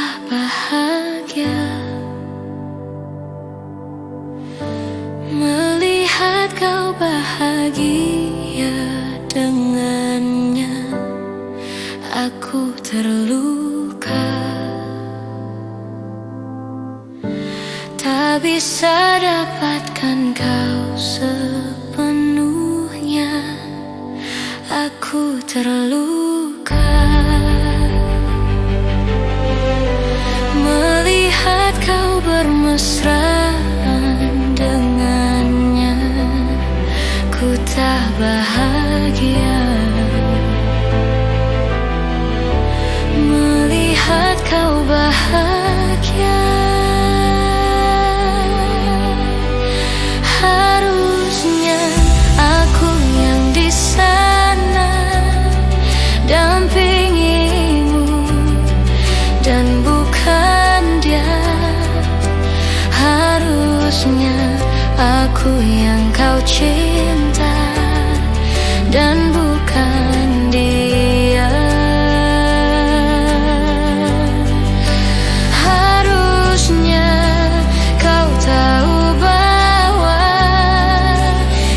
tak bahagia melihat kau bahagia dengannya. Aku terluka, tak bisa dapatkan kau sepenuhnya. Aku terluka melihat kau bermesraan dengannya. Ku tak bahagia melihat kau bahagia. Harusnya aku yang di sana dampingimu dan bukan dia. Harusnya aku yang kau cinta dan bukan dia. Harusnya kau tahu bahwa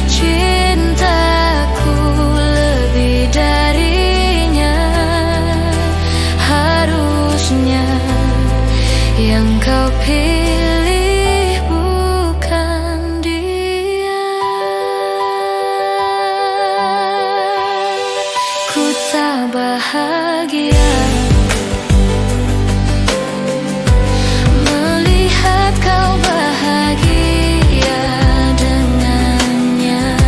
cintaku lebih darinya. Harusnya yang kau pilih bukan dia. Ku tak bahagia melihat kau bahagia dengannya.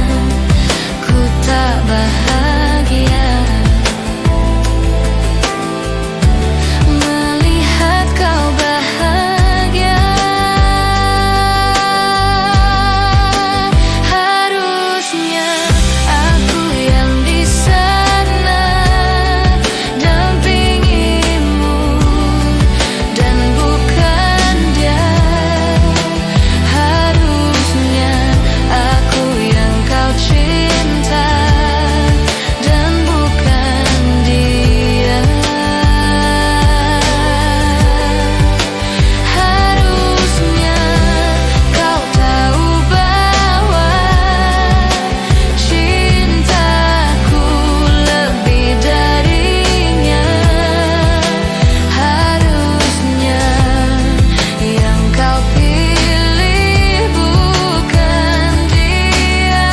Ku tak bahagia melihat kau bahagia. Harusnya aku yang di sana dampingimu dan bukan dia. Harusnya aku yang kau cinta dan bukan dia. Harusnya kau tahu bahwa cintaku lebih darinya. Harusnya yang kau pilih bukan dia.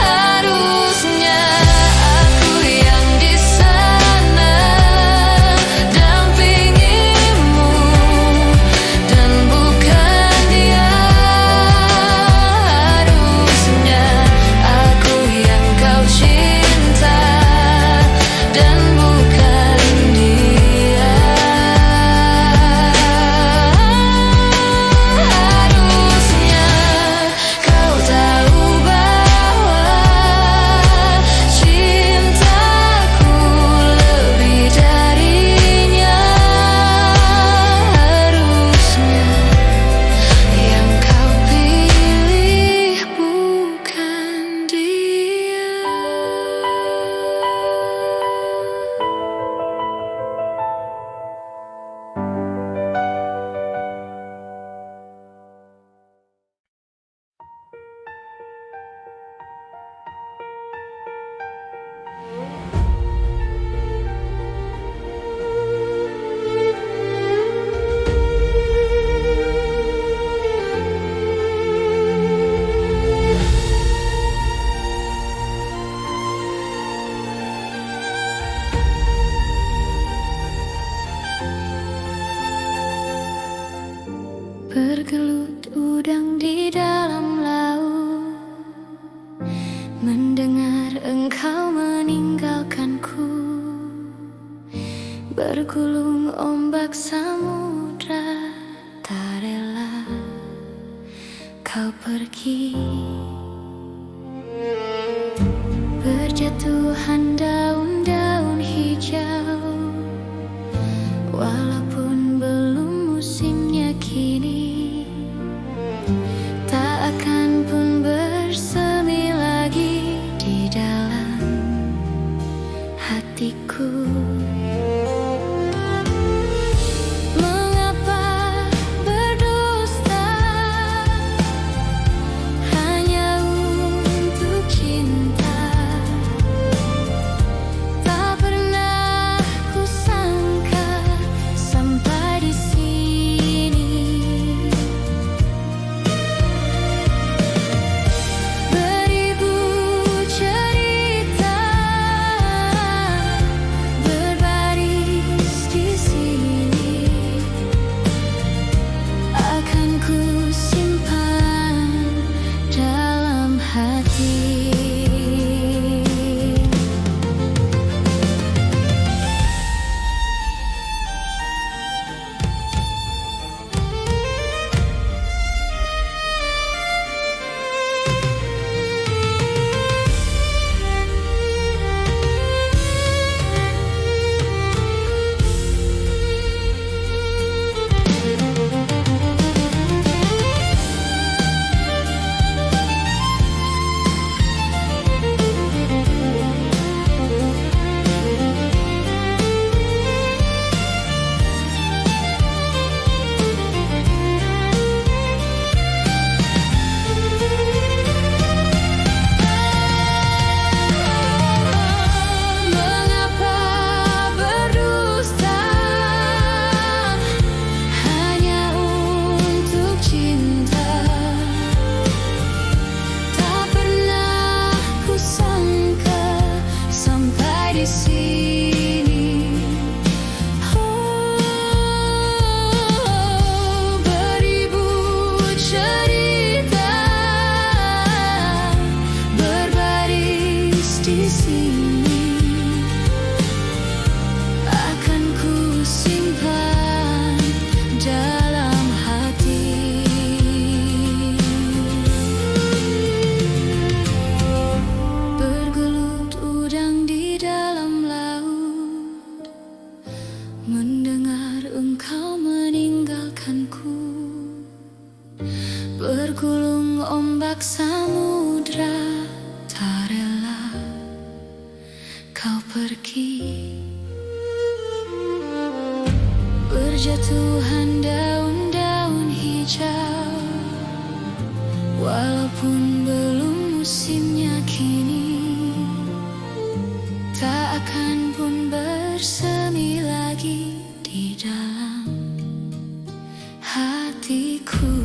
Harusnya aku yang di sana dampingimu dan bukan dia. Harusnya aku yang kau cinta dan bukan dia. Harusnya kau tahu bahwa cintaku lebih darinya. Harusnya yang kau pilih bukan dia. Bergelut udang di dalam laut, mendengar engkau meninggalkanku. Bergulung ombak samudra pergi. Berjatuhan daun-daun hijau, walaupun belum musimnya kini, tak akan pun bersemi lagi di dalam hatiku. Mendengar engkau meninggalkanku, bergulung ombak samudra, tak rela kau pergi. Berjatuhan daun-daun hijau, walaupun belum musimnya kini, tak akan pun bersemi lagi di dalam hatiku,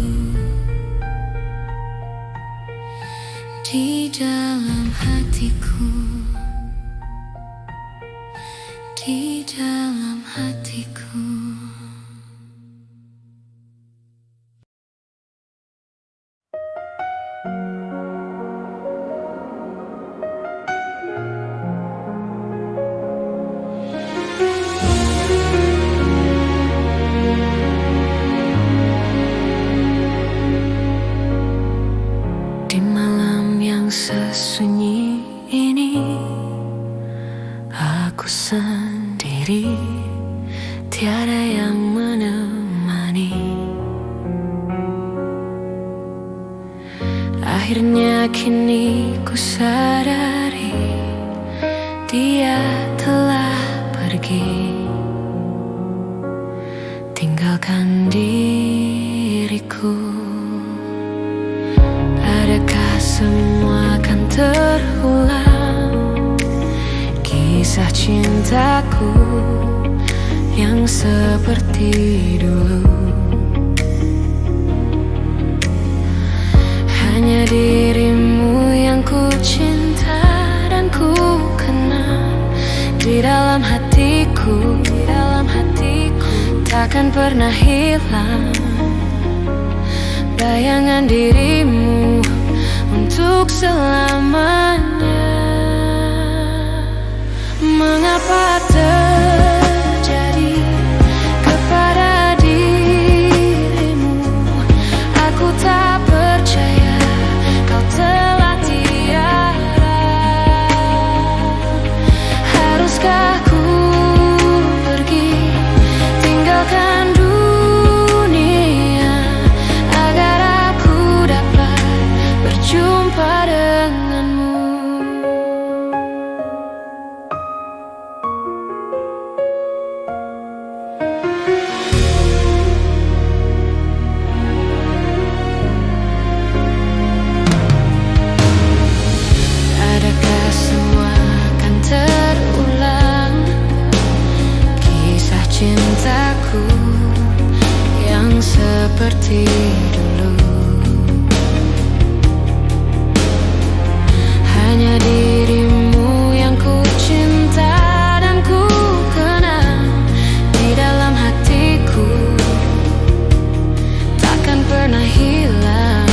di dalam hatiku, di dalam hatiku. Sesunyi ini aku sendiri, tiada yang menemani. Akhirnya kini ku sadari dia telah pergi, tinggalkan diriku. Adakah semua akan terulang, kisah cintaku yang seperti dulu? Hanya dirimu yang ku cinta dan ku kenal di dalam hatiku, takkan pernah hilang bayangan dirimu untuk selamanya. Mengapa terjadi kepada dirimu? Aku tak percaya seperti dulu. Hanya dirimu yang ku cinta dan ku kenal di dalam hatiku, takkan pernah hilang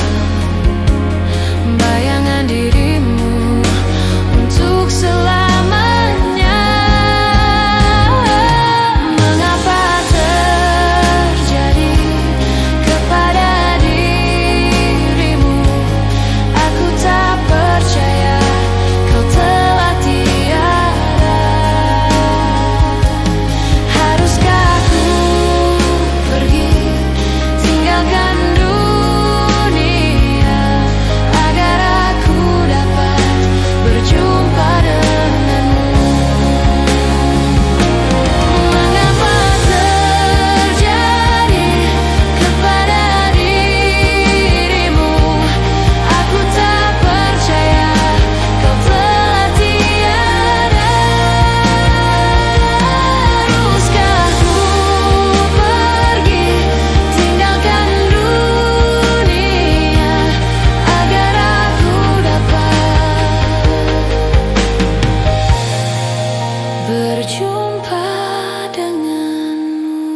bayangan dirimu untuk selamanya. Mengapa terjadi kepada dirimu? Aku tak percaya kau telah tiada. Haruskah ku pergi tinggalkan dunia agar aku dapat berjumpa denganmu? Mengapa terjadi kepada dirimu? Aku tak percaya kau telah tiada. Haruskah ku pergi tinggalkan dunia agar aku dapat berjumpa denganmu?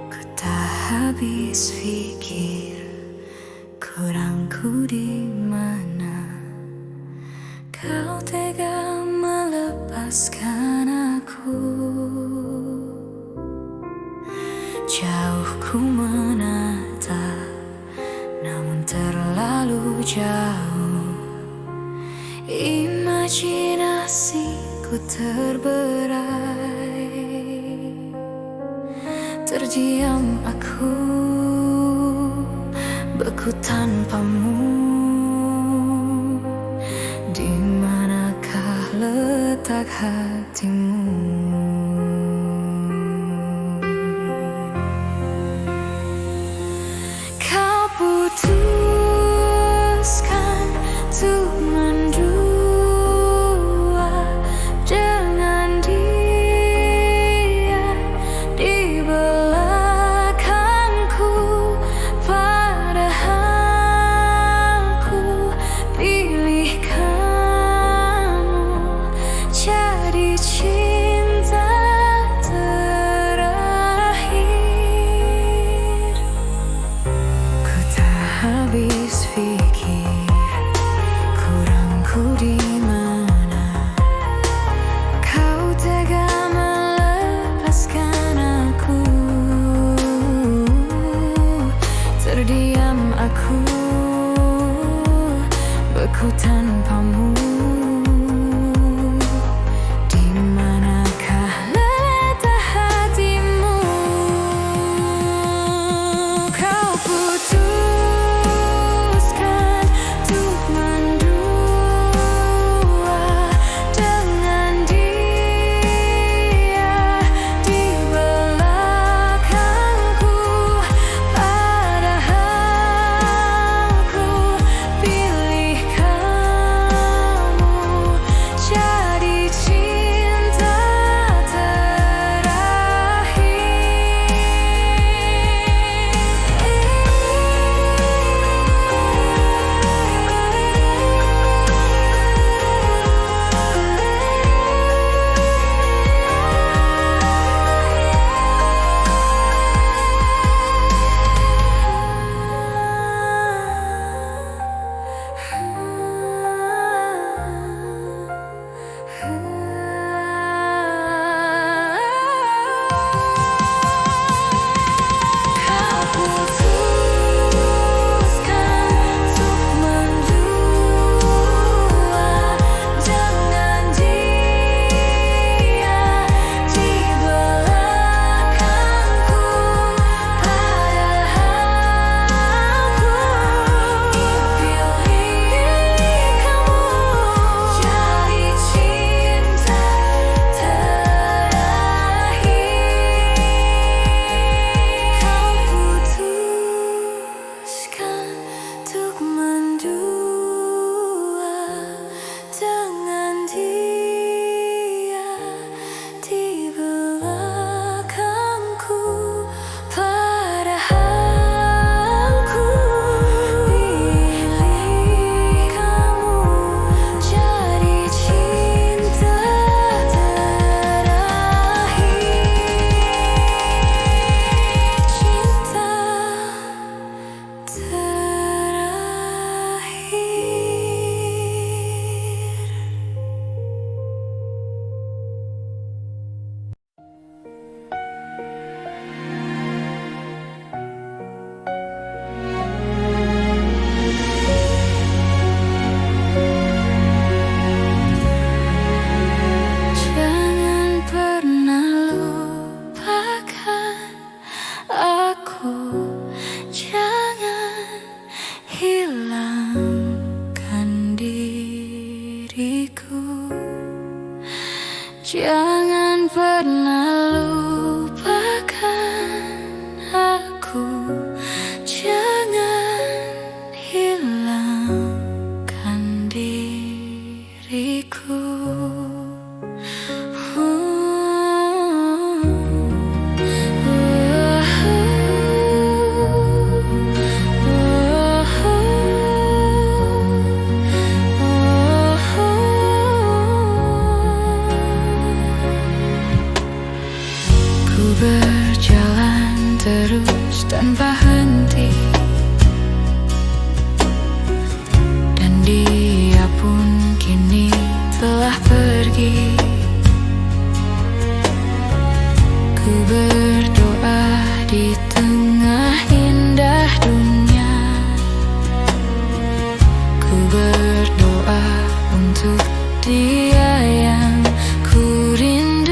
Ku tak habis pikir kurangku di mana kau tega melepaskan aku. Jauh ku menatap, namun terlalu jauh. Imajinasiku terberai, terdiam aku, beku tanpamu. Di manakah letak hatimu? Kau putuskan untuk mendua dengan dia di belakangku, padahal ku pilih kamu jadi cinta terakhir. Ku tak habis pikir kurangku di mana kau tega melepaskan aku. Terdiam aku, beku tanpamu. Di manakah letak hatimu? Kau putuskan untuk mendua dengan dia di belakangku, padahal ku pilih kamu pernah lupakan aku. Jangan hilangkan diriku. Berjalan terus tanpa henti, dan dia pun kini telah pergi. Ku berdoa di tengah indah dunia, ku berdoa untuk dia yang ku rindukan.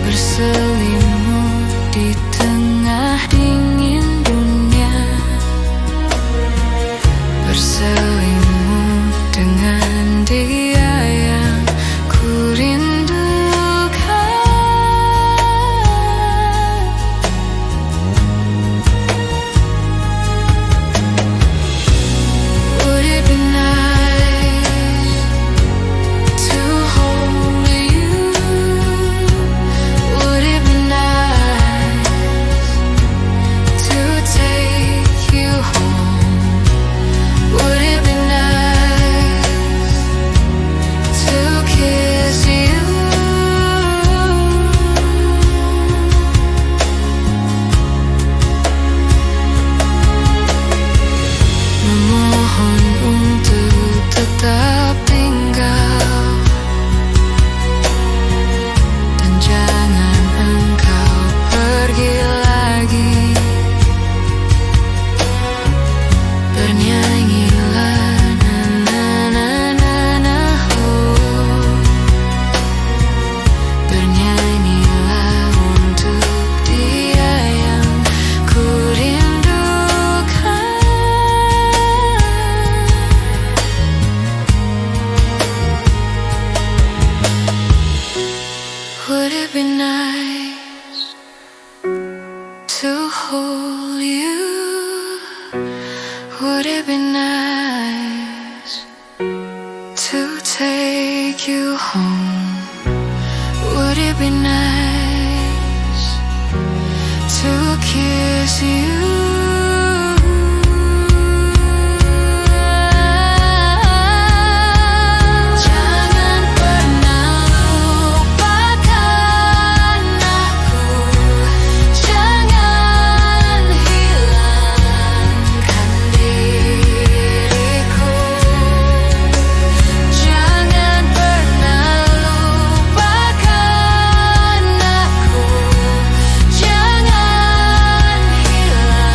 Berselimut di tengah dingin dunia, berselimut dengan dia yang ku rindukan. Would it be nice to hold you? Would it be nice to take you home? Would it be nice to kiss you? Memohon untuk tetap tinggal, dan jangan engkau pergi lagi. Bernyanyilah na na na na na oh. Bernyanyilah untuk dia yang ku rindukan. Would it be nice to hold you? Would it be nice to take you home? Would it be nice to kiss you? Jangan pernah lupakan aku. Jangan hilangkan diriku. Jangan pernah lupakan aku. Jangan hilangkan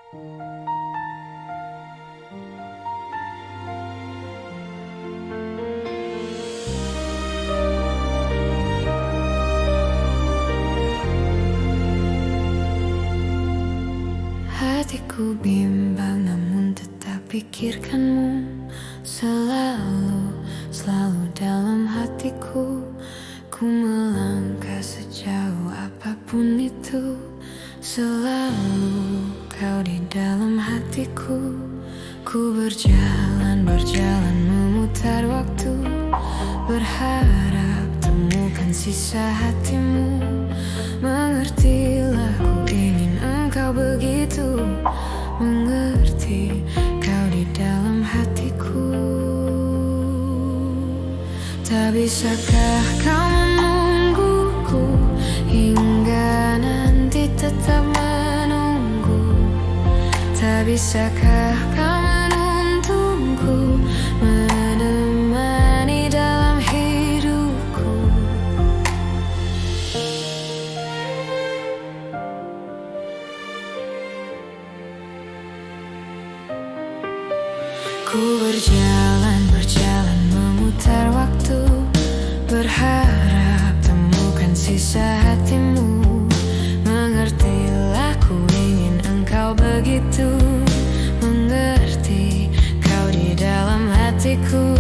Hatiku bimbang namun tetap pikirkanmu selalu, selalu dalam hatiku. Ku melangkah sejauh apapun itu, selalu kau di dalam hatiku. Ku berjalan, berjalan memutar waktu, berharap temukan sisa hatimu. Mengertilah ku ingin engkau begitu mengerti kau di dalam hatiku. Tak bisakah kau menungguku hingga nanti tetap menunggu? Tak bisakah kau menuntunku menemani dalam hidupku? Ku berjalan, berjalan memutar waktu, berharap temukan sisa hatimu. Mengertilah ku ingin engkau begitu mengerti kau di dalam hatiku.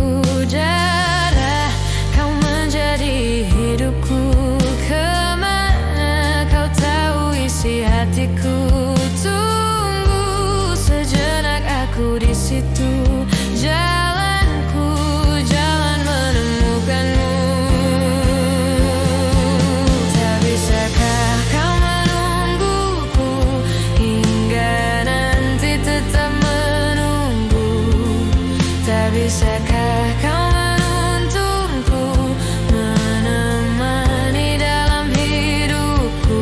Darah kau menjadi hidupku, kemana kau tahu isi hatiku. Tunggu sejenak aku di situ, jalanku jalan menemukanmu. Tak bisakah kau menungguku hingga nanti tetap menunggu? Tak bisakah kau menuntunku menemani dalam hidupku?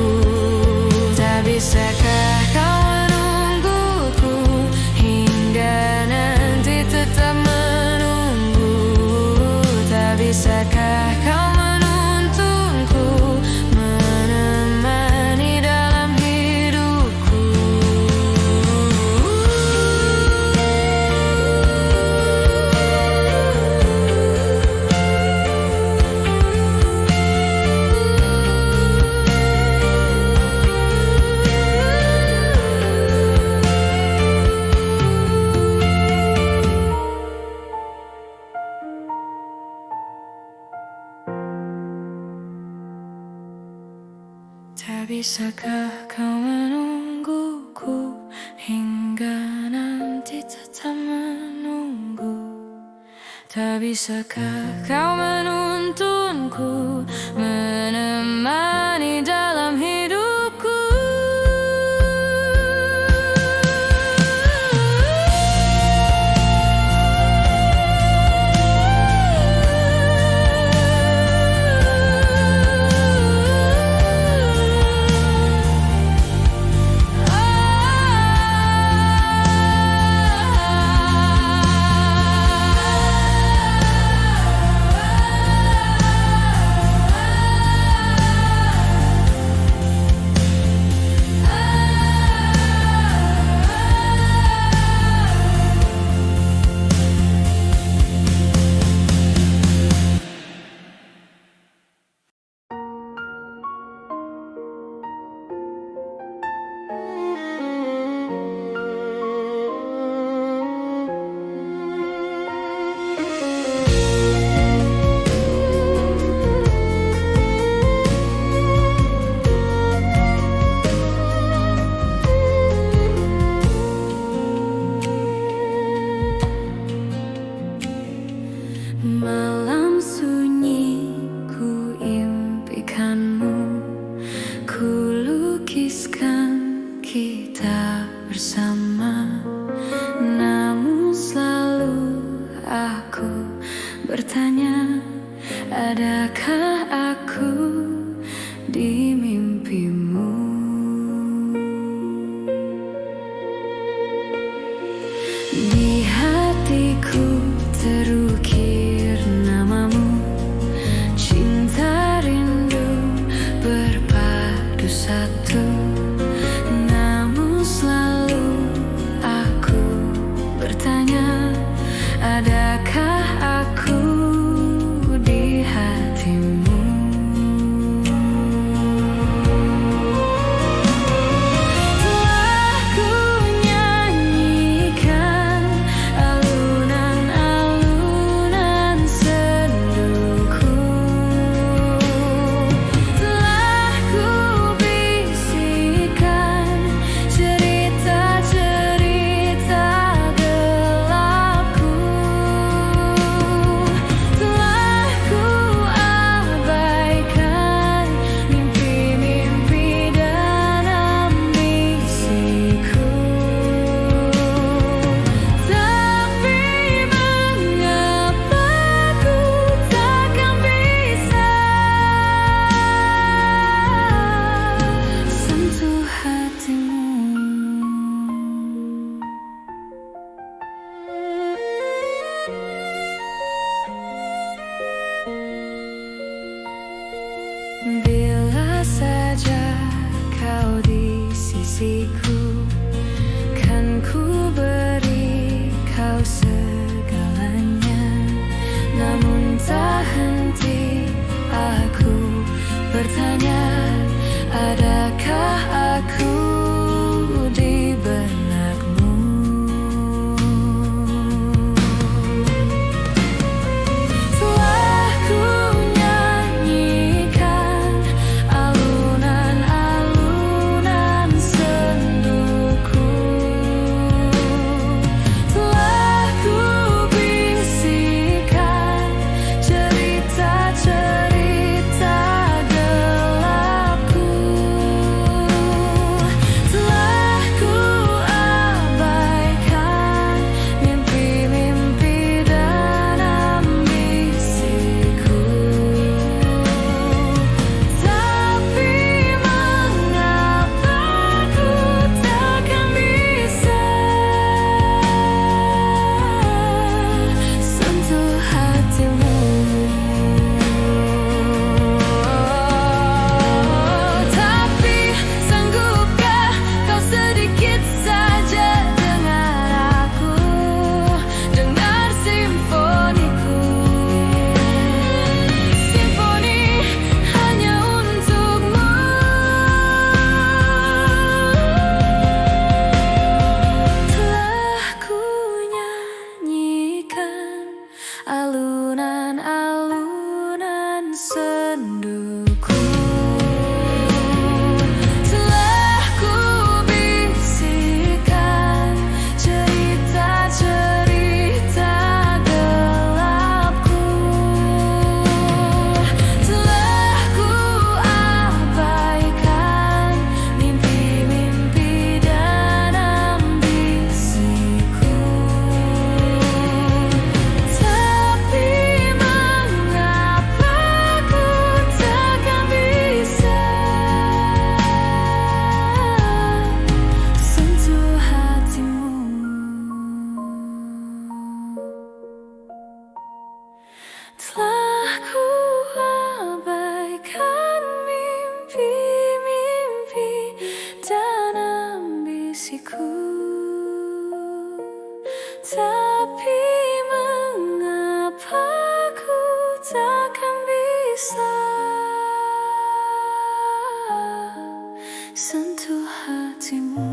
Tak bisakah kau menungguku hingga nanti tetap menunggu? Tak bisakah kau menuntunku menemani dalam hidupku? Tak bisakah kau menungguku hingga nanti tetap menunggu? Tak bisakah kau menuntunku menemani dalam hidupku? Malam sunyi ku impikanmu, ku lukiskan kita bersama. Namun selalu aku bertanya, adakah aku di mimpimu? Di hatiku terukir namamu, cinta rindu berpadu satu. Namun selalu kekasihku. Tapi mengapa ku takkan bisa sentuh hatimu?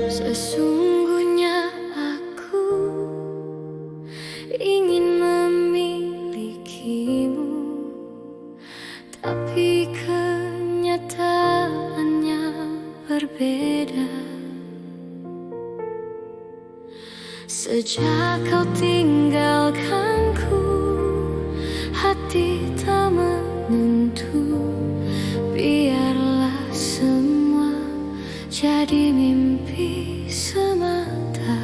Sesungguhnya aku ingin memilikimu, tapi kenyataannya berbeda. Sejak kau tinggalkanku, hati tak menentu. Biarlah semua jadi mimpi semata.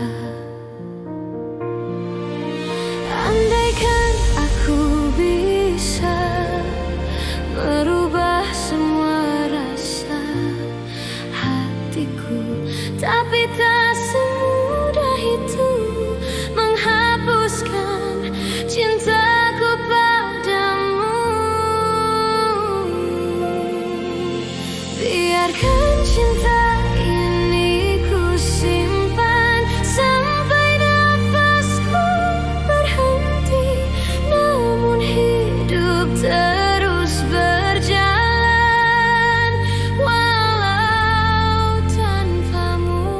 Andaikan aku bisa merubah semua rasa hatiku, tapi tak semudah itu menghapuskan cintaku padamu. Biarkan cinta ini ku simpan sampai nafasku berhenti, namun hidup terus berjalan walau tanpamu.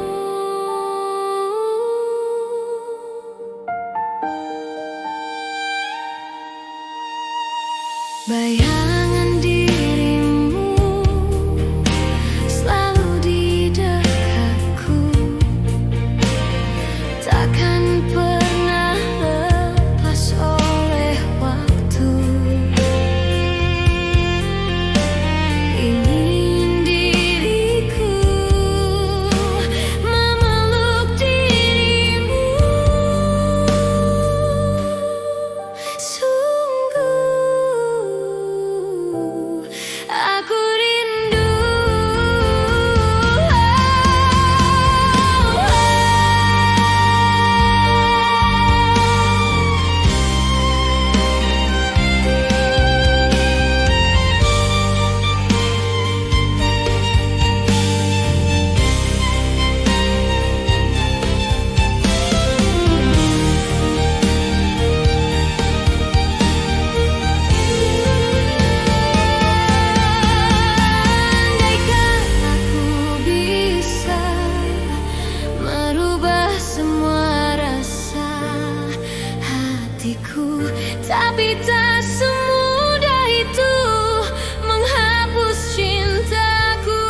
Bayangan dirimu selalu di dekatku, takkan pernah lepas oleh waktu. Ingin diriku memeluk dirimu. Sungguh aku rindu. Andaikan aku bisa merubah semua rasa hatiku, tapi tak semudah itu menghapus cintaku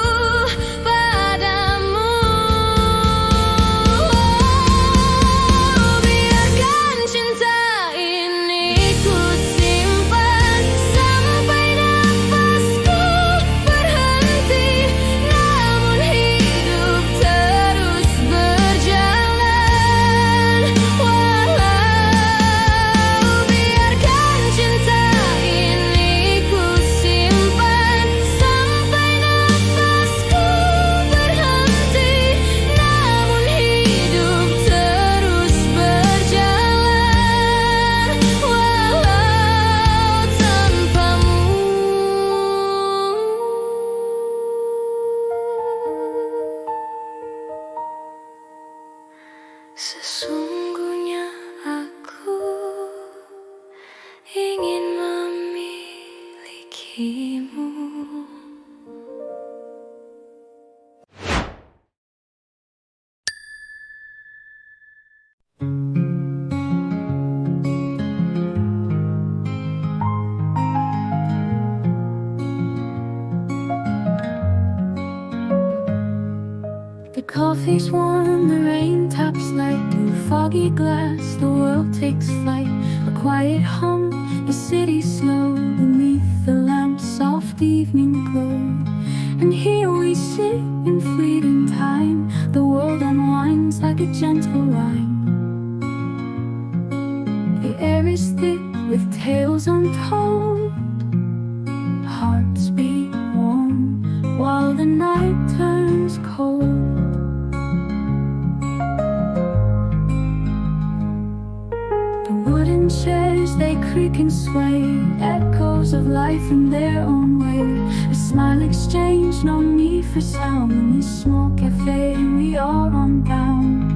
padamu. Biarkan cinta ini ku simpan sampai nafasku berhenti, namun hidup terus berjalan walau. Biarkan cinta ini ku simpan sampai nafasku berhenti, namun hidup terus berjalan walau tanpamu. Sesungguhnya aku ingin memilikimu. The coffee's warm, the rain taps light through foggy glass. The world takes flight, a quiet hum, the city slow beneath the lamp's soft evening glow. And here we sit in fleeting time. The world unwinds like a gentle rhyme. air is thick with tales untold. Hearts beat warm while the night turns cold. The wooden chairs, they creak and sway, echoes of life in their own way. A smile exchange, no need for sound. In this small cafe we are unbound.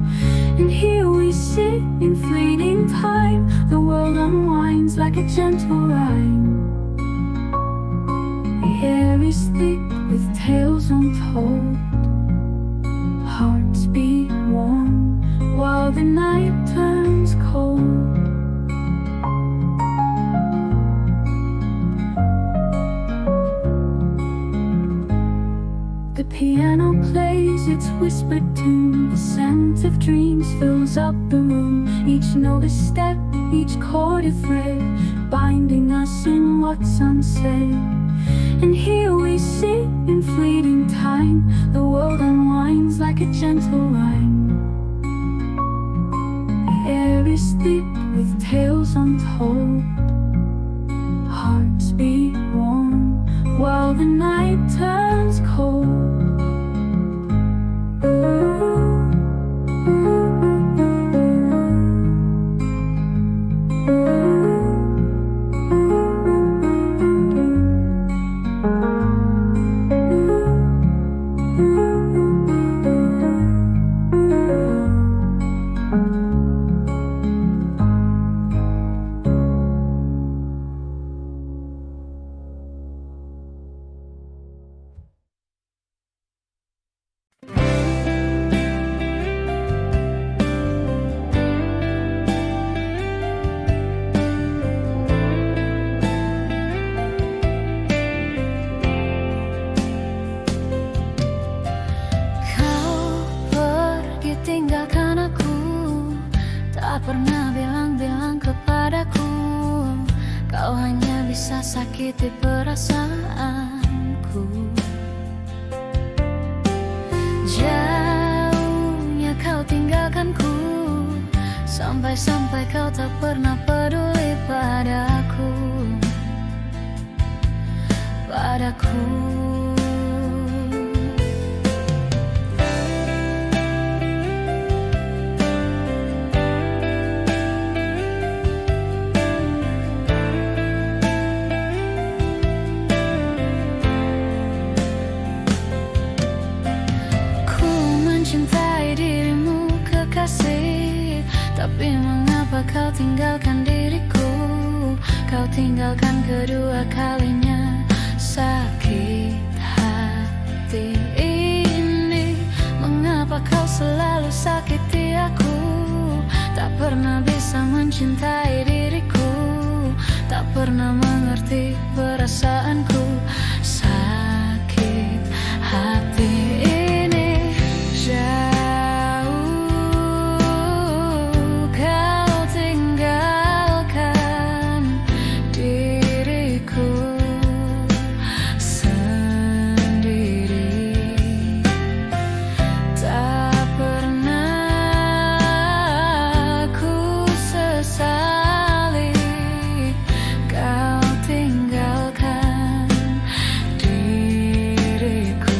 And here we sit in fleeting time. The world unwinds like a gentle rhyme. The air is thick with tales untold. Hearts beat warm while the night turns cold. The piano plays its whispered tune. The scent of dreams fills up the room. Each note a step, each chord a thread, binding us in what's unsaid. And here we sit in fleeting time. The world unwinds like a gentle rhyme. The air is thick with tales untold. Hearts beat warm while the night turns cold. Tak pernah bilang-bilang kepadaku, kau hanya bisa sakiti perasaanku. Jauhnya kau tinggalkanku, sampai-sampai kau tak pernah peduli padaku. Mencintai dirimu kekasih, tapi mengapa kau tinggalkan diriku? Kau tinggalkan kedua kalinya. Sakit hati ini, mengapa kau selalu sakiti aku? Tak pernah bisa mencintai diriku, tak pernah mengerti perasaanku. Sakit hati ini, jauh kau tinggalkan diriku sendiri. Tak pernah ku sesali kau tinggalkan diriku.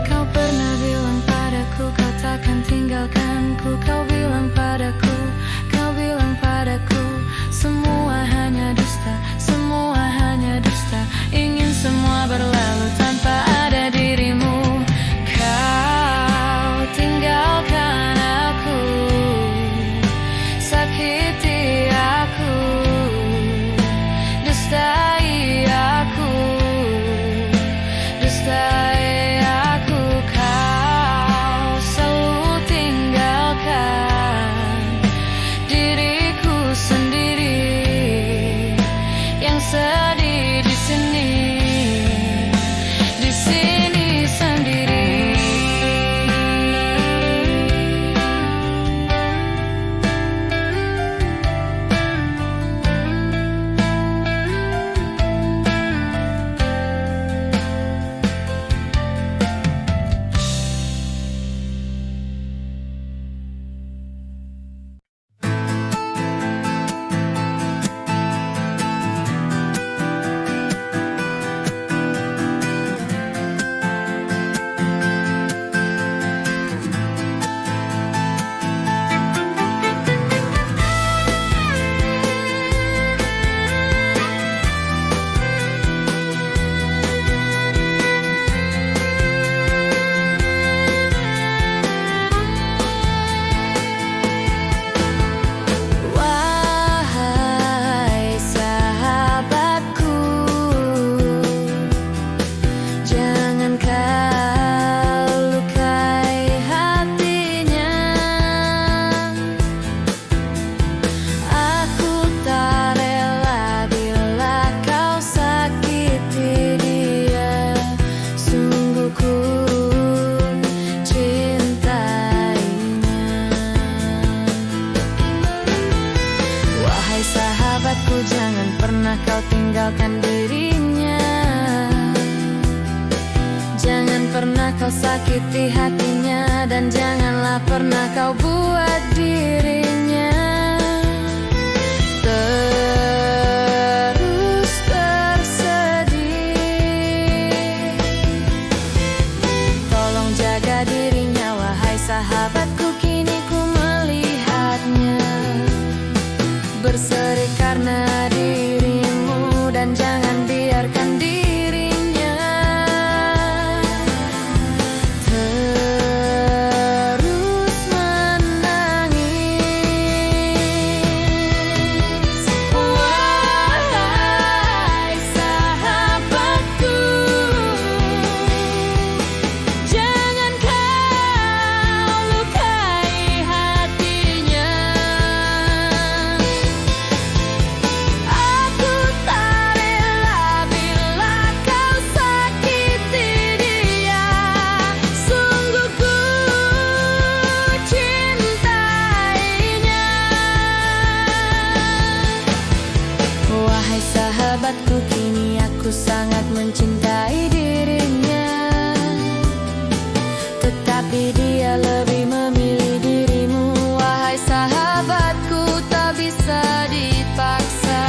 Kau pernah bilang padaku kau takkan tinggalkanku. Kau bilang padaku, semua hanya dusta, semua hanya dusta. Ingin semua berlalu tanpa ada dirimu. Kau tinggalkan aku, sakiti aku, dustai aku, dustai aku. Kau selalu tinggalkan diriku sendiri. pernah kau tinggalkan dirinya. Jangan pernah kau sakiti hatinya, dan janganlah pernah kau buat dirinya terus bersedih. Tolong jaga dirinya, wahai sahabatku, kini ku melihatnya berseri karena dirimu, dan jangan biarkan dirinya terus menangis. Wahai sahabatku, jangan kau lukai hatinya. Aku tak rela bila kau sakiti dia. Sungguh ku cintainya. Wahai sahabatku, kini aku sangat mencintai dirinya, tetapi dia lebih memilih dirimu. Wahai sahabatku, tak bisa dipaksa.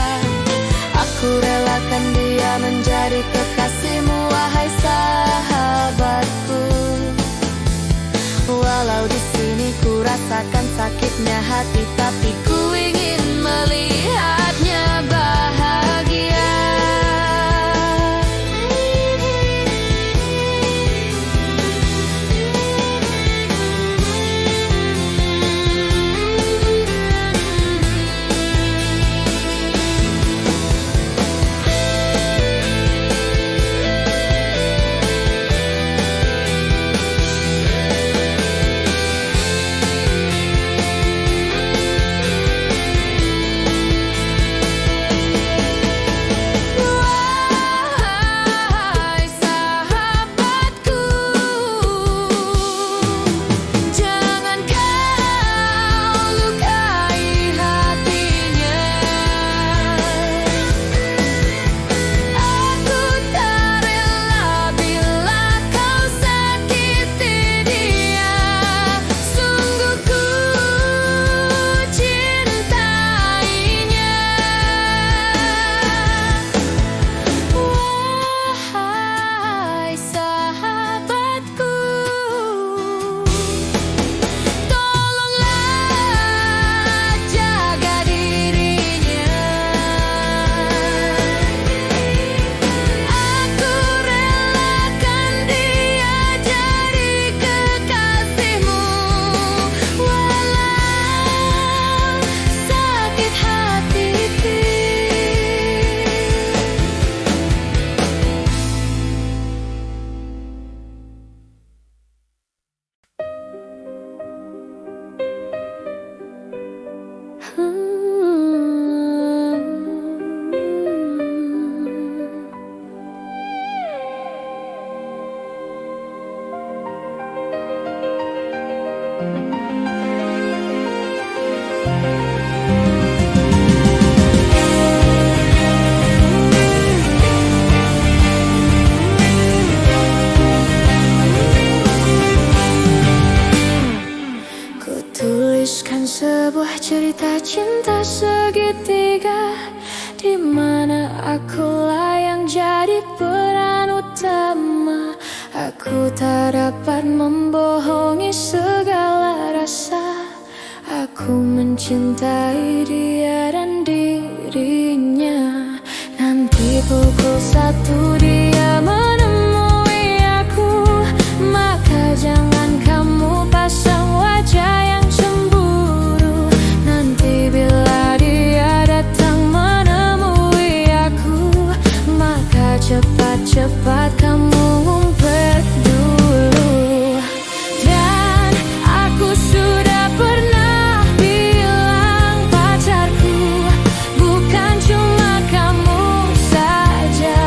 Aku relakan dia menjadi kekasihmu, wahai sahabatku. Walau di sini ku rasakan sakitnya hati, tapi ku ingin melihatnya bahagia. Wahai sahabatku, jangan kau lukai hatinya. Aku tak rela bila kau sakiti dia. Sungguh ku cintainya. Wahai sahabatku, tolonglah jaga dirinya. Aku relakan dia jadi kekasihmu, walau sakit hatiku. Ku tuliskan sebuah cerita cinta segitiga, di mana akulah yang jadi peran utama. Aku tak dapat membohongi segala rasa. Aku mencintai dia dan dirinya. Nanti pukul 1 dia menemui aku, maka jangan kamu pasang wajah yang cemburu. Nanti bila dia datang menemui aku, maka cepat-cepat kamu ngumpet dulu. Dan aku sudah pernah bilang pacarku bukan cuma kamu saja.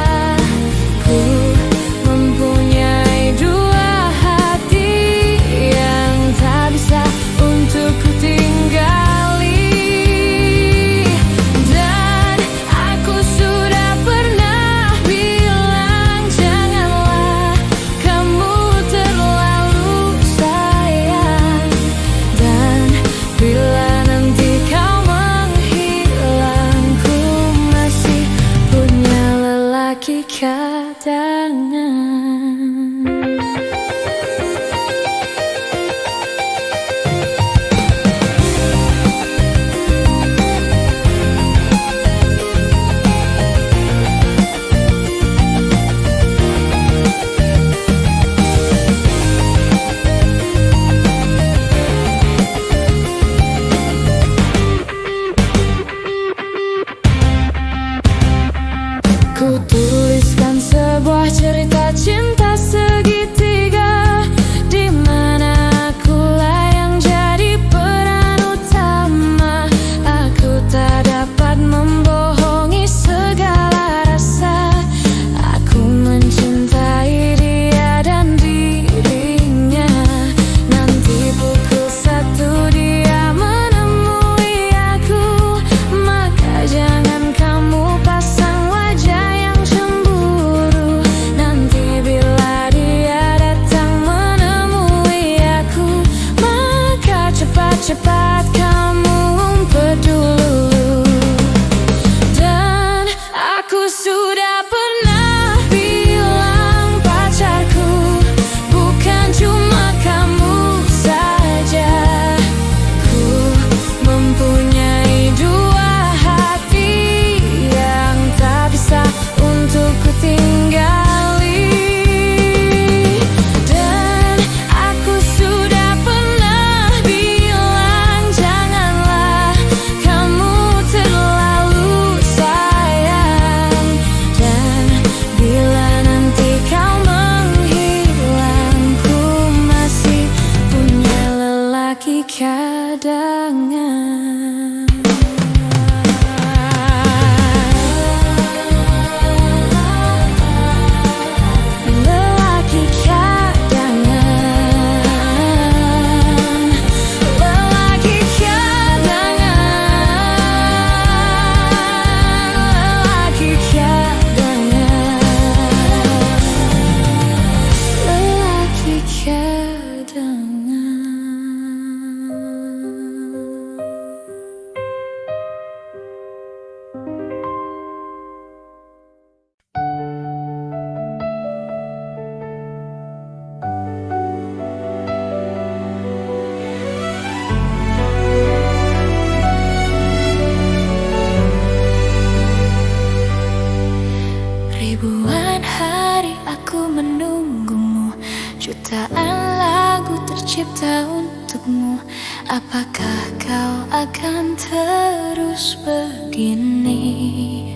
untukmu. Apakah kau akan terus begini?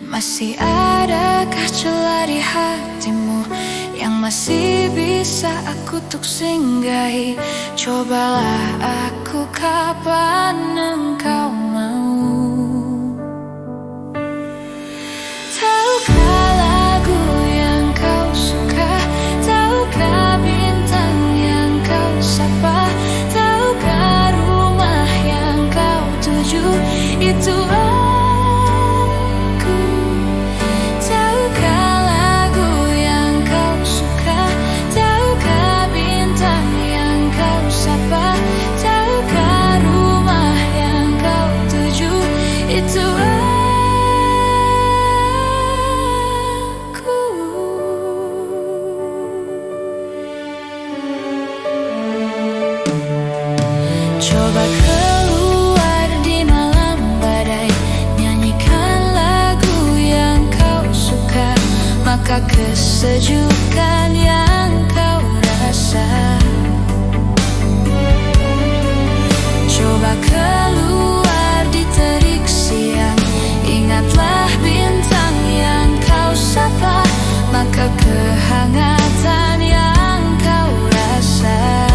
Masih adakah celah di hatimu yang masih bisa aku tuk singgahi? Cobalah aku kapan engkau mau. Tahukah lagu yang kau suka? Tahukah bintang yang kau sapa? Tahukah rumah yang kau tuju? Itu coba keluar di malam badai, nyanyikan lagu yang kau suka, maka kesejukan yang kau rasa. Coba keluar di terik siang, ingatlah bintang yang kau sapa, maka kehangatan yang kau rasa.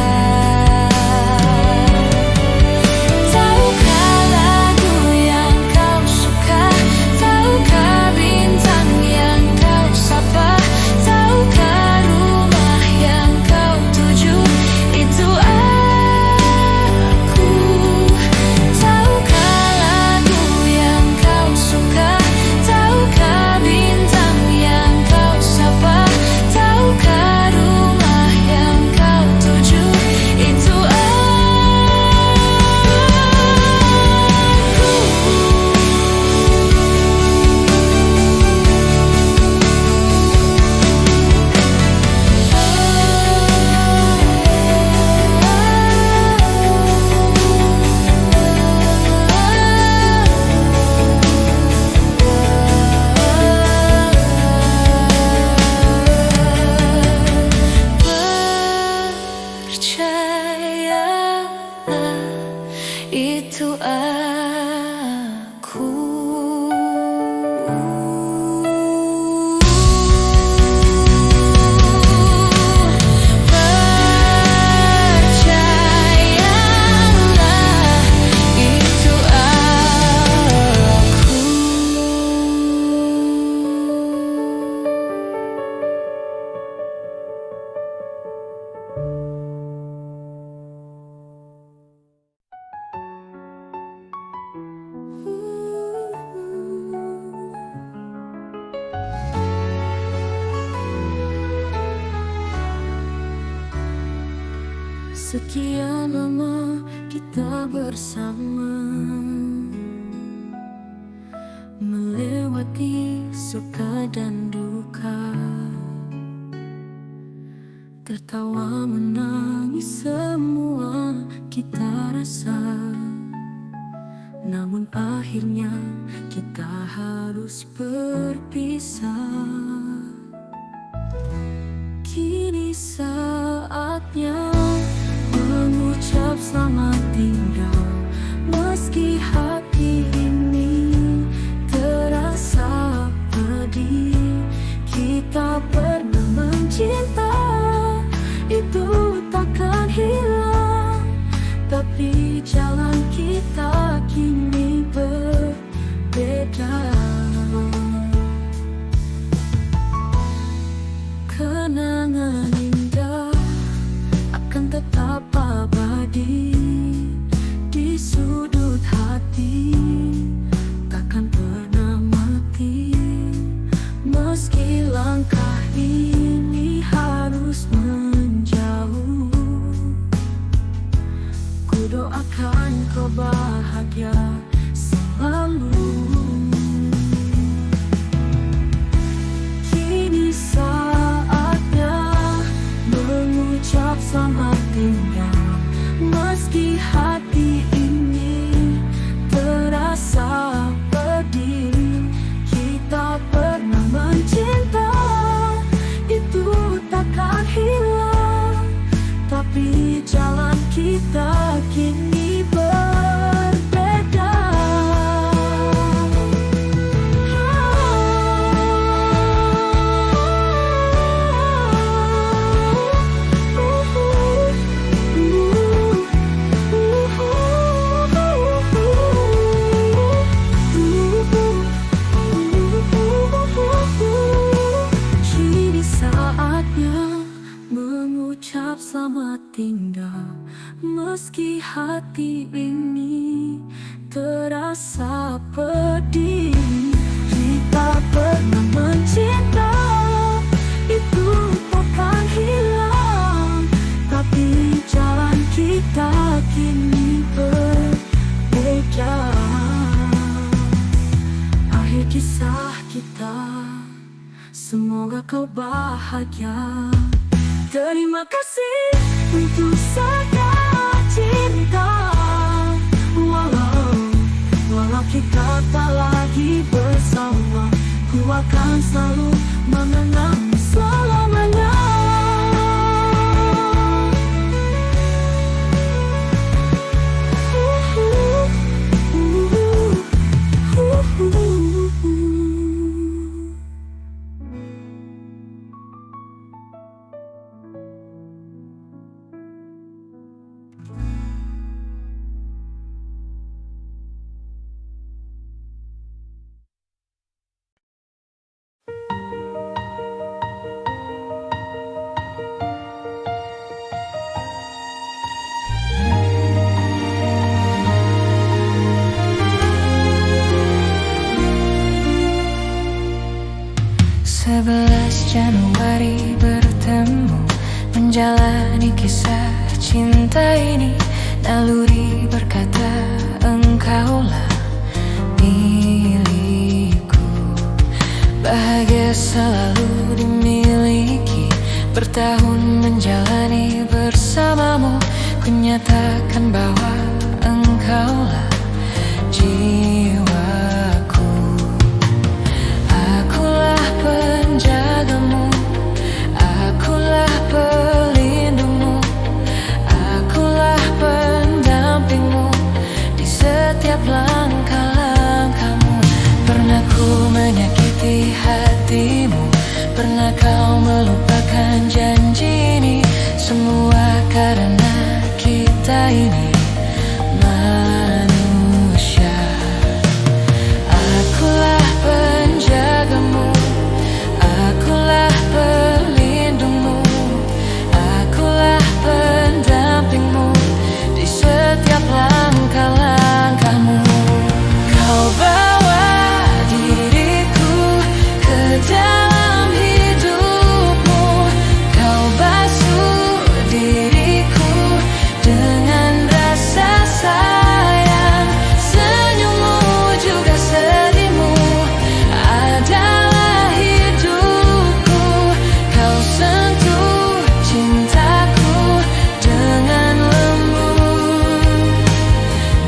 Itu aku. Percayalah, itu aku. Sekian lama kita bersama, melewati suka dan duka, tertawa menangis semua kita rasa. Namun akhirnya kita harus berpisah. Kini saatnya mengucap selamat tinggal, meski hati ini terasa pedih. Kita pernah mencinta, itu takkan hilang, tapi jalan kita kini berbeda. Kenangan indah akan tetap abadi di sudut hati, takkan pernah mati. Meski langkah ini harus menjauh, ku doakan kau bahagia selalu. Kini saatnya mengucap selamat tinggal, meski hati ini terasa pedih. Kita pernah mencinta, itu takkan hilang, tapi semoga kau bahagia. Terima kasih untuk segala cinta. Walau kita tak lagi bersama, ku akan selalu mengenang selamanya. Januari bertemu, menjalani kisah cinta ini. Naluri berkata engkaulah milikku. Bahagia selalu dimiliki, bertahun menjalani bersamamu. Ku nyatakan bahwa engkaulah jiwaku. Akulah penjagamu, akulah pelindungmu, akulah pendampingmu di setiap langkah-langkahmu. Pernah ku menyakiti hatimu, pernah kau melupakan janji ini. Semua karena kita ini manusia. Akulah penjagamu, akulah pelindungmu, akulah pendampingmu di setiap langkah-langkahmu. Kau bawa diriku ke dalam hidupmu, kau basuh diriku dengan rasa sayang. Senyummu juga sedihmu adalah hidupku. Kau sentuh cintaku dengan lembut,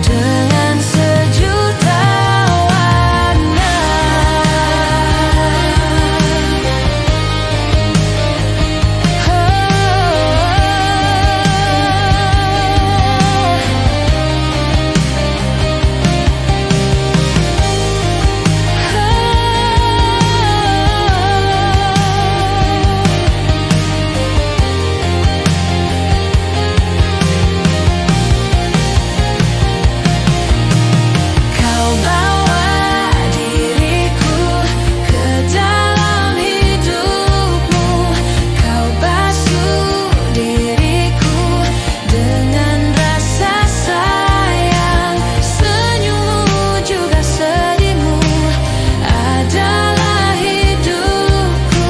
dengan sejuta warna. Kau bawa diriku ke dalam hidupmu, kau basuh diriku dengan rasa sayang. Senyummu juga sedihmu adalah hidupku.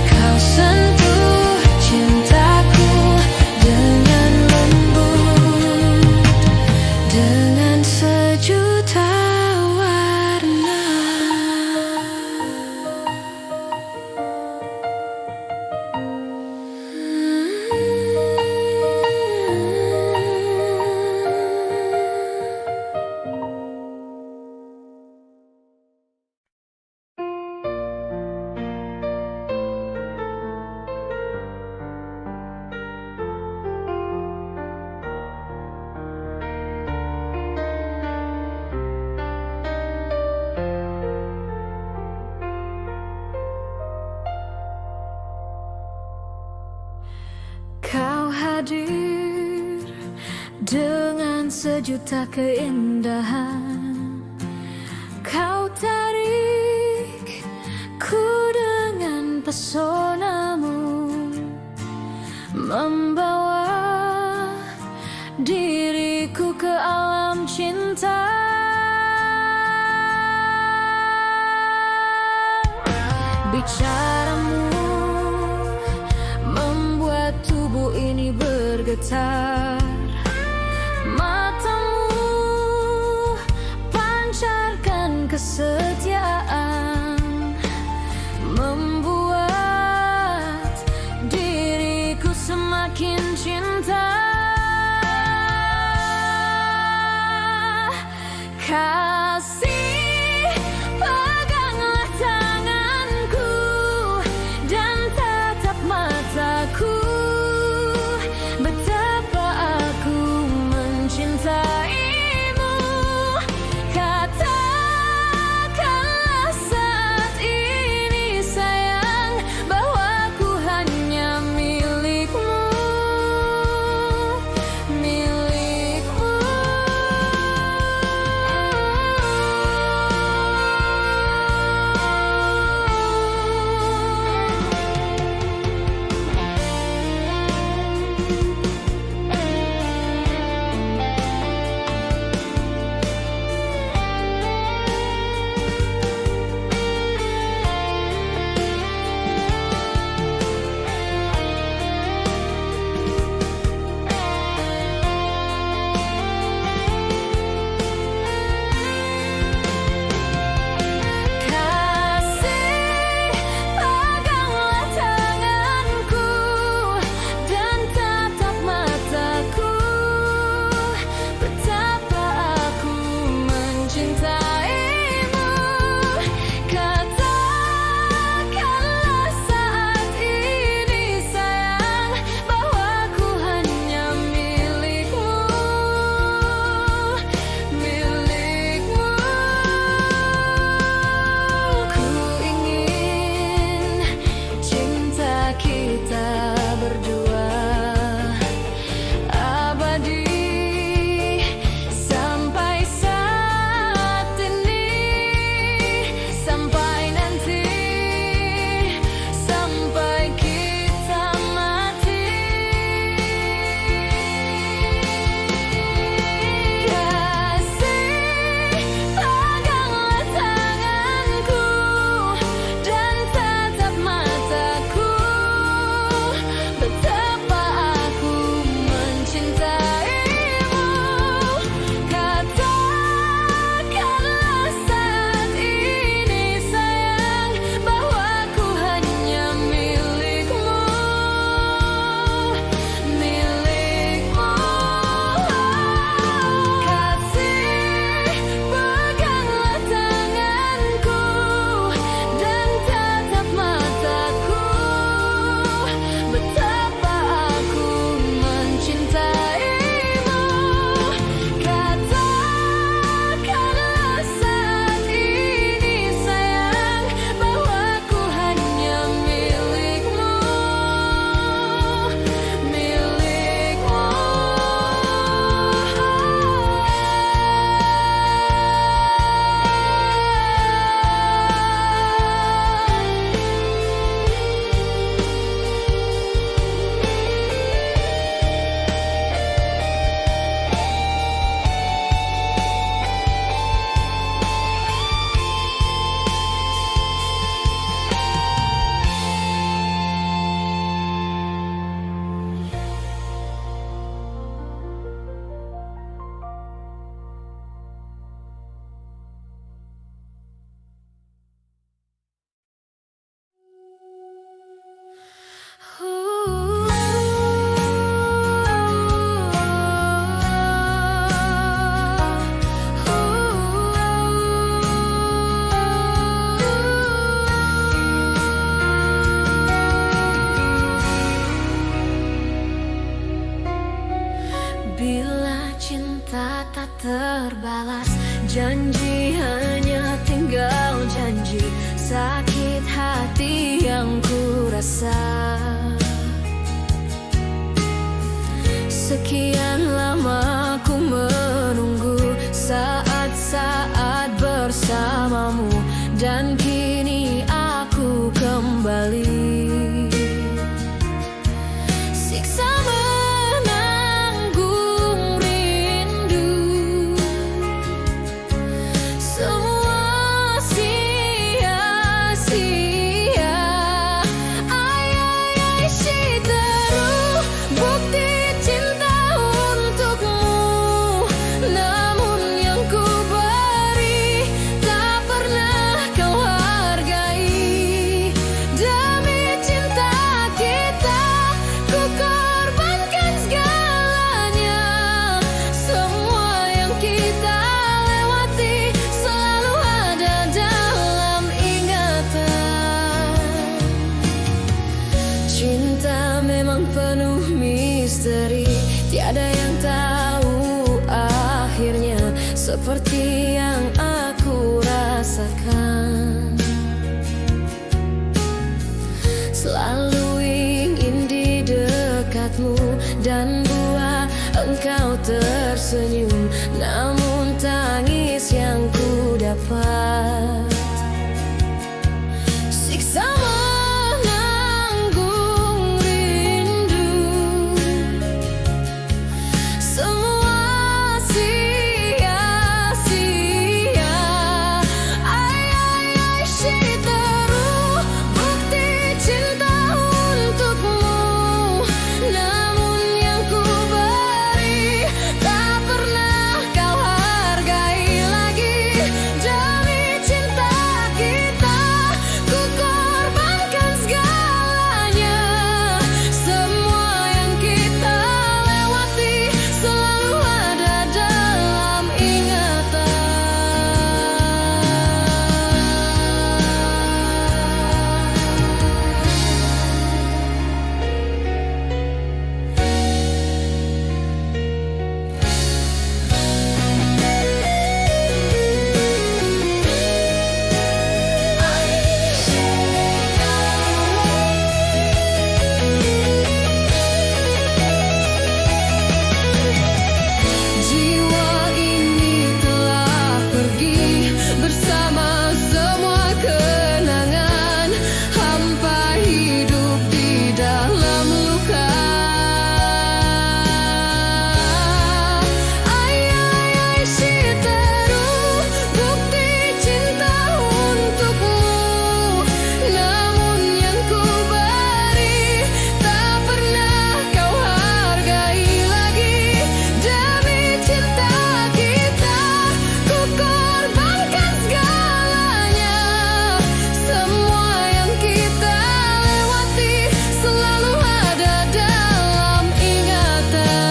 Kau sentuh cintaku dengan lembut, dengan sejuta warna. Kau hadir dengan sejuta keindahan. Kau tarik ku dengan pesonamu, membawa diriku ke alam cinta. Bicaramu membuat tubuh ini bergetar. Matamu pancarkan kesetiaan, membuat ikhlas. Janji hanya tinggal janji, sakit hati yang ku rasa. Sekian lama ku menunggu saat-saat bersamamu, dan kini aku kembali. Siksa menanggung rindu, semua sia-sia. Ay, ay, ay, Shiteru, bukti cinta untukmu. Namun yang ku beri tak pernah kau hargai. Demi cinta kita ku korbankan segalanya. Semua yang kita lewati selalu ada dalam ingatan. Cinta memang penuh misteri, tiada yang tahu akhirnya, seperti yang aku rasakan. Selalu ingin di dekatmu dan buat engkau tersenyum, namun tangis yang ku dapat. Siksa menanggung rindu, semua sia-sia. Ay, ay, ay, Shiteru, bukti cinta untukmu. Namun yang ku beri tak pernah kau hargai lagi. Demi cinta kita ku korbankan segalanya. Semua yang kita lewati selalu ada dalam ingatan. Jiwa ini telah pergi bersama semua kenangan, hampa hidup di dalam luka. Ay, ay, ay, Shiteru, bukti cinta untukmu. Namun yang ku beri tak pernah kau hargai lagi. Demi cinta kita ku korbankan segalanya. Semua yang kita lewati selalu ada dalam ingatan.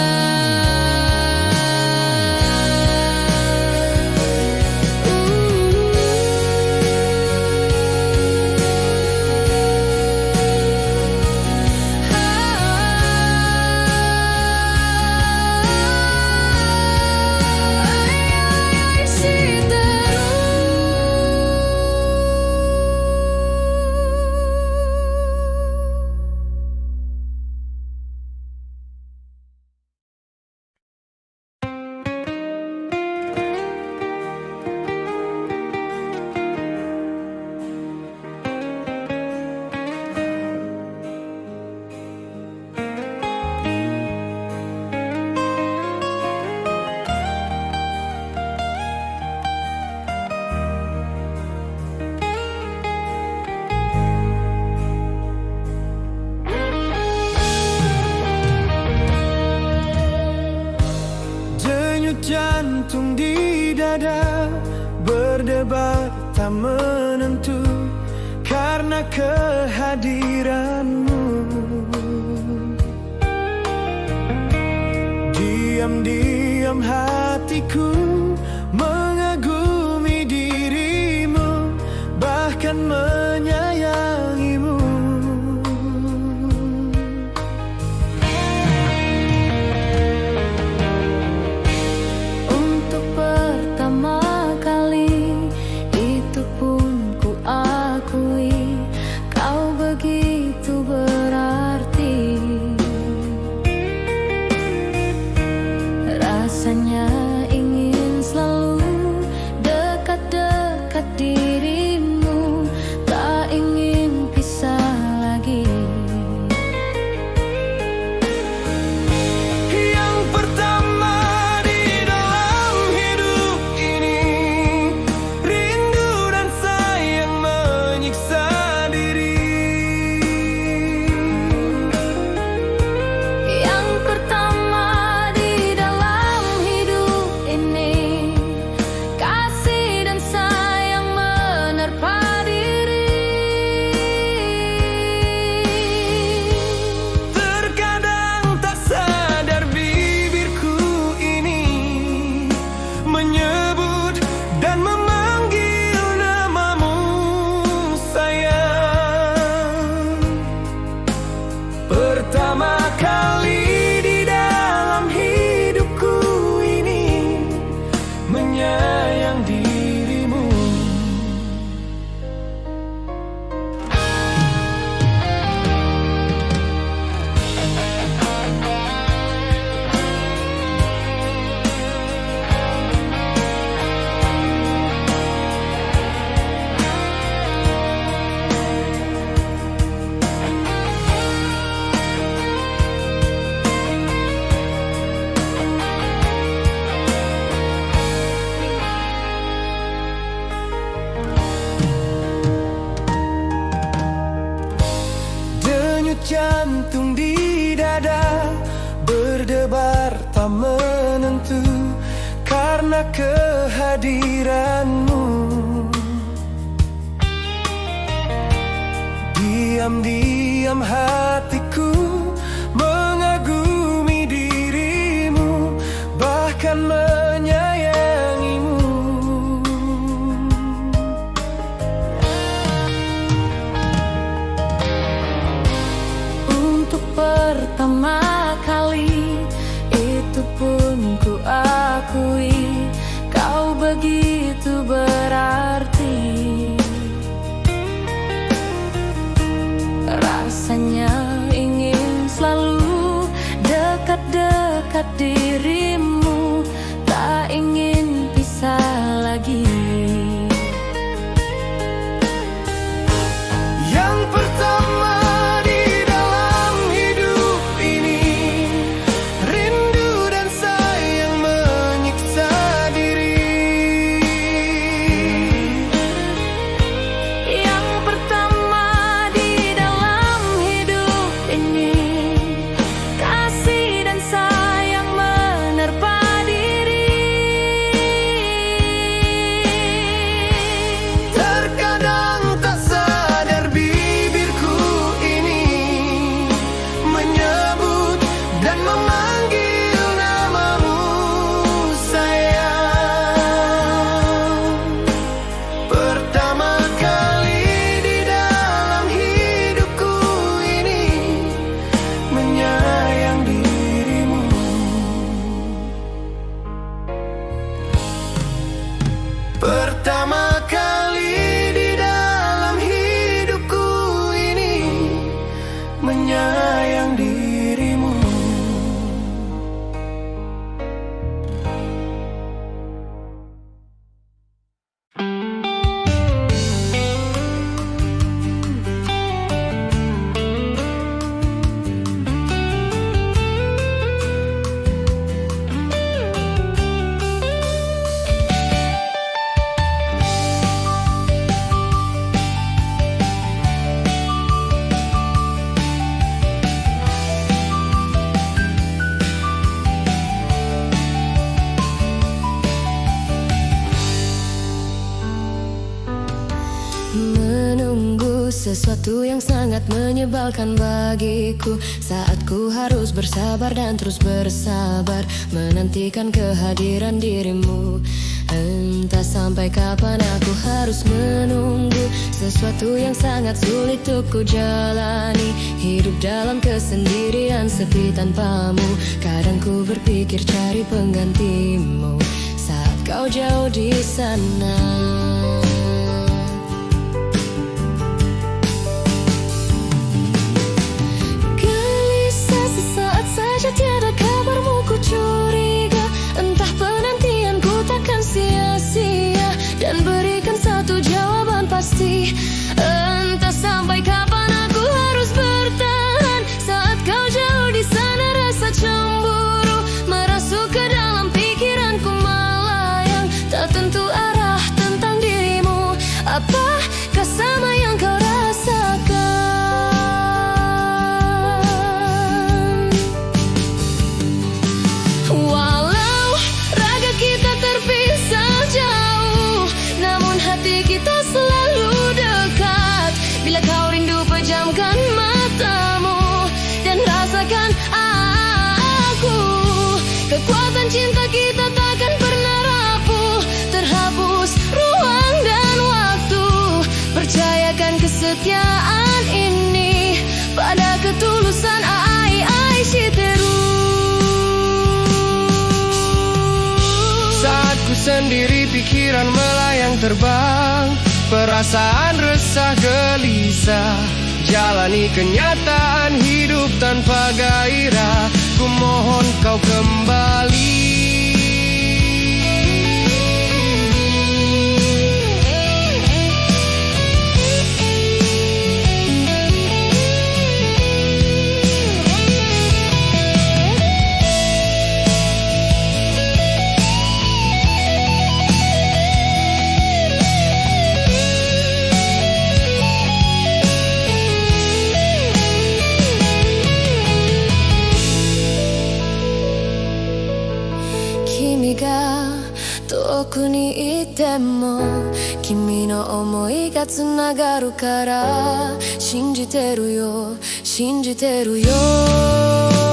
Denyut jantung di dada berdebar tak menentu karena kehadiranmu. Diam-diam hatiku mengagumi dirimu, bahkan menyayangimu. Untuk pertama karena kehadiranmu. Diam-diam hatiku mengagumi dirimu, bahkan menyayangimu. Untuk pertama kali, itu pun ku akui, kau begitu berarti. Rasanya ingin selalu dekat-dekat dirimu, tak ingin pisah lagi. Yang pertama di dalam hidup ini, rindu dan sayang menyiksa diri. Yang pertama di dalam hidup ini, kasih dan sayang menerpa diri. Terkadang tak sadar bibirku ini menyebut dan memanggil namamu sayang. Pertama kali di dalam hidupku ini menyayang dirimu. Pertama kali di dalam hidupku ini menyayang dirimu. Menunggu sesuatu yang sangat menyebalkan bagiku, saat ku harus bersabar dan terus bersabar menantikan kehadiran dirimu. Entah sampai kapan aku harus menunggu sesuatu yang sangat sulit untuk ku jalani. Hidup dalam kesendirian sepi tanpamu, kadang ku berpikir cari penggantimu saat kau jauh di sana. Tiada kabarmu ku curiga, entah penantianku takkan sia-sia, dan berikan satu jawaban pasti. Entah sampai kapan aku harus bertahan saat kau jauh di sana. Rasa cemburu merasuk ke dalam pikiranku melayang, tak tentu arah tentang dirimu. Apakah sama yang kau rasakan? Bila kau rindu pejamkan matamu dan rasakan aku. Kekuatan cinta kita takkan pernah rapuh, terhapus ruang dan waktu. Percayakan kesetiaan ini pada ketulusan ai Shiteru. Saat ku sendiri pikiran melayang terbang, perasaan resah gelisah, jalani kenyataan hidup tanpa gairah. Ku mohon kau kembali. ても君の想いがつながるから信じてるよ信じてるよ